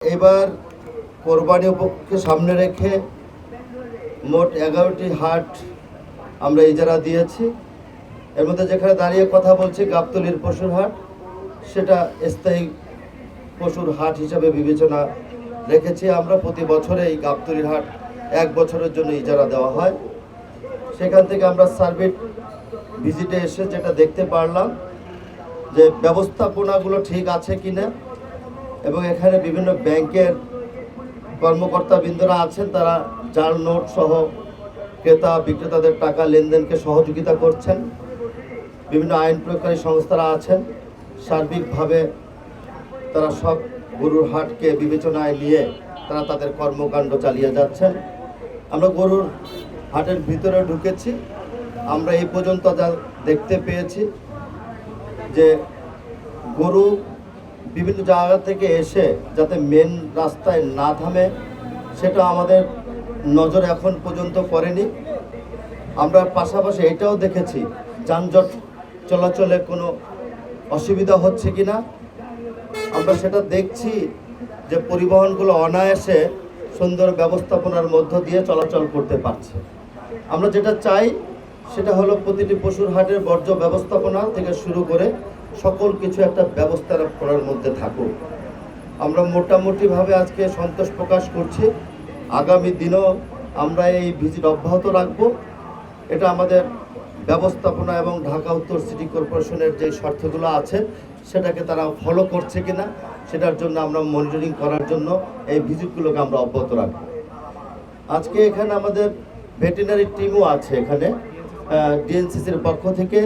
এবার কোরবানি উপলক্ষে সামনে রেখে মোট 11টি হাট আমরা ইজারা দিয়েছি। এর মধ্যে যেখানে দাঁড়িয়ে কথা বলছি গাবতলীর পশুর হাট, সেটা স্থায়ী পশুর হাট হিসাবে বিবেচনা রেখেছি আমরা। প্রতি বছরে এই গাবতলীর হাট 1 বছরের জন্য ইজারা দেওয়া হয়। সেখান থেকে আমরা সার্ভিস ভিজিটে এসে যেটা দেখতে পারলাম যে ব্যবস্থাপনাগুলো ঠিক আছে কিনা, এবং এখানে বিভিন্ন ব্যাংকের কর্মকর্তাবৃন্দরা আছেন, তারা জাল নোট সহ ক্রেতা বিক্রেতাদের টাকা লেনদেনকে সহযোগিতা করছেন। বিভিন্ন আইন প্রয়োগকারী সংস্থারা আছেন, সার্বিকভাবে তারা সব গরুর হাটকে বিবেচনায় নিয়ে তারা তাদের কর্মকাণ্ড চালিয়ে যাচ্ছেন। আমরা গরুর হাটের ভিতরে ঢুকেছি। আমরা এই পর্যন্ত যা দেখতে পেয়েছি যে গরু বিভিন্ন জায়গা থেকে এসে যাতে মেন রাস্তায় না থামে, সেটা আমাদের নজর এখন পর্যন্ত পড়েনি। আমরা পাশাপাশি এটাও দেখেছি যানজট চলাচলে কোনো অসুবিধা হচ্ছে কি না। আমরা সেটা দেখছি যে পরিবহনগুলো অনায়াসে সুন্দর ব্যবস্থাপনার মধ্য দিয়ে চলাচল করতে পারছে। আমরা যেটা চাই সেটা হলো প্রতিটি পশুর হাটের বর্জ্য ব্যবস্থাপনা থেকে শুরু করে সকল কিছু একটা ব্যবস্থা করার মধ্যে থাকুক। আমরা মোটামুটিভাবে আজকে সন্তোষ প্রকাশ করছি। আগামী দিনও আমরা এই ভিজিট অব্যাহত রাখব। এটা আমাদের ব্যবস্থাপনা এবং ঢাকা উত্তর সিটি কর্পোরেশনের যে শর্তগুলো আছে সেটাকে তারা ফলো করছে কিনা, সেটার জন্য আমরা মনিটরিং করার জন্য এই ভিজিটগুলোকে আমরা অব্যাহত রাখব। আজকে এখানে আমাদের ভেটেরিনারি টিমও আছে, এখানে ডিএনসিসির পক্ষ থেকে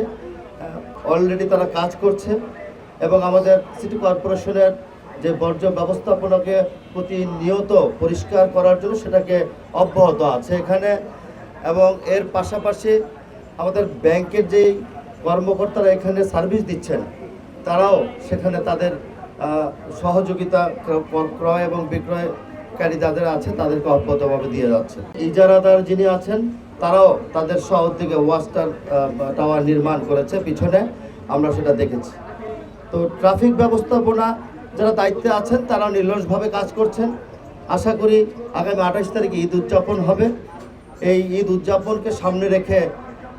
অলরেডি তারা কাজ করছে, এবং আমাদের সিটি কর্পোরেশনের যে বর্জ্য ব্যবস্থাপনাকে প্রতিনিয়ত পরিষ্কার করার জন্য সেটাকে অব্যাহত আছে এখানে। এবং এর পাশাপাশি আমাদের ব্যাংকের যেই কর্মকর্তারা এখানে সার্ভিস দিচ্ছেন, তারাও সেখানে তাদের সহযোগিতা ক্রয় এবং বিক্রয়কারী যাদের আছে তাদেরকে অব্যাহতভাবে দিয়ে যাচ্ছে। ইজারাদার যিনি আছেন তারাও তাদের সহযোগে ওয়াস্টার টাওয়ার নির্মাণ করেছে পিছনে, আমরা সেটা দেখেছি। তো ট্রাফিক ব্যবস্থাপনা যারা দায়িত্বে আছেন তারাও নির্লসভাবে কাজ করছেন। আশা করি আগামী 28 তারিখে ঈদ উদযাপন হবে। এই ঈদ উদযাপনকে সামনে রেখে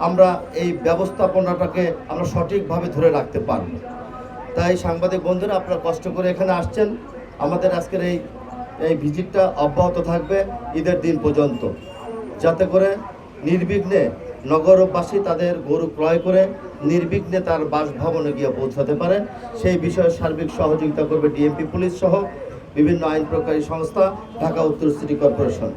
আমরা এই ব্যবস্থাপনাটাকে আমরা সঠিকভাবে ধরে রাখতে পারব। তাই সাংবাদিক বন্ধুরা, আপনারা কষ্ট করে এখানে আসছেন। আমাদের আজকের এই ভিজিটটা অব্যাহত থাকবে ঈদের দিন পর্যন্ত, যাতে করে নির্বিঘ্নে নগরবাসী তাদের গরু ক্রয় করে নির্বিঘ্নে তার বাসভবনে গিয়ে পৌঁছাতে পারে। সেই বিষয়ে সার্বিক সহযোগিতা করবে ডিএমপি পুলিশ সহ বিভিন্ন আইন প্রয়োগকারী সংস্থা, ঢাকা উত্তর সিটি কর্পোরেশন।